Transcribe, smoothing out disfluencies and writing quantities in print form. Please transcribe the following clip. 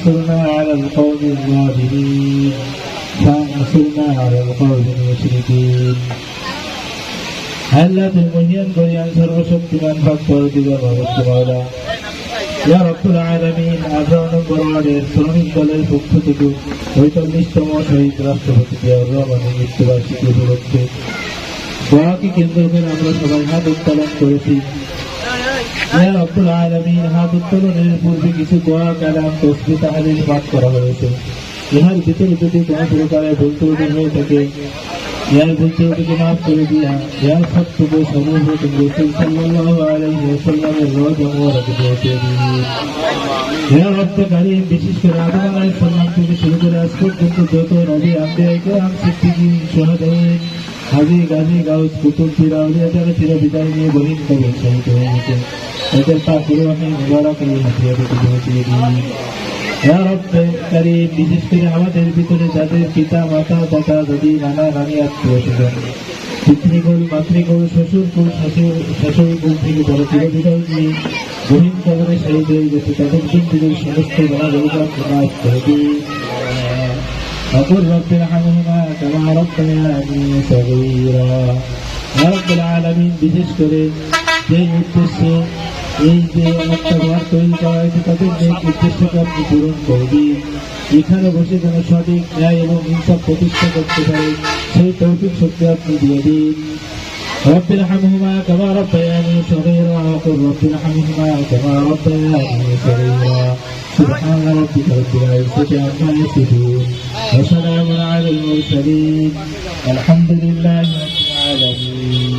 فانصرنا على القوم الظالمين فانصرنا على القوم المشركين আল্লাহ তুমি মহিয়ান করিয়ান সর্বশক্তিমান ভাগ পরদিগর মহত্তমালা ইয়া রব্বুল আলামিন আজরান বরওয়ার্ডের শ্রমিক দলের পক্ষ থেকে ৪৫তম শহীদ রাষ্ট্রপতি জিয়াউর রহমানের মৃত্যুবার্ষিকী উপলক্ষে দোয়াকে কেন্দ্র করে আমরা সবাই হাত উত্তোলন করেছি। ইয়া রব্বুল আলামিন হাত উত্তোলনের পূর্বে কিছু দোয়া কালাম তসবিহ তাহলিল পাঠ করা হয়েছে। ইহার ভিতরে যদি কোনো প্রকারের ভুল ত্রুটি হয়ে থাকে ইয়ার ভুল ত্রুটিকে মাফ করে দিয়া ইয়ার সবটুকু সর্বপ্রথম রাসূল সাল্লাল্লাহু আলাইহি ওয়াসাল্লামের রওজা মুবারকে পৌঁছে দিন। ইয়া রব্বে কারীম বিশেষ করে আদম আলাইহিস সালাম থেকে শুরু করে আজ পর্যন্ত যত নবী আম্বিয়া কিরাম সিদ্দিকীন শুহাদায়ে হাজী গাজী গাউস কুতুব পীর আউলিয়া যারা চির বিদায় নিয়ে বহিন কবর শহীদ হয়ে গেছে এদের পাক রূহে মুবারক এই হাতিয়ারকে পৌঁছে দিন। ইয়া রব্বে কারীম বিশেষ করে আমাদের ভিতরে যাদের পিতা মাতা দাদা দাদি নানা নানি আত্মীয় স্বজন পিতৃকুল মাতৃকুল শ্বশুরকুল শাশুড়িকুল থেকে বড় চিরবিদায় নিয়ে বহিন কবরে শহীদ হয়ে গেছে তাদের জিন্দিগির সমস্ত গুনাহ মাফ করে দিন। وقل رب ارحمهما كما ربياني صغيرا يا رب العالمين বিশেষ করে যে উদ্দেশ্যে এই যে একটা ঘর তৈরি করা হয়েছে তাদের যে উদ্দেশ্যকে আপনি পূরণ করে দিন। এখানে বসে যেন সঠিক ন্যায় এবং ইনসাফ প্রতিষ্ঠা করতে পারে সেই তৌফিক শক্তি আপনি দিয়ে দিন। رب ارحمهما كما ربياني صغيرا وقل رب ارحمهما كما ربياني صغيرا سبحان ربك رب العزة عما يصفون وسلام على المرسلين الحمد لله رب العالمين.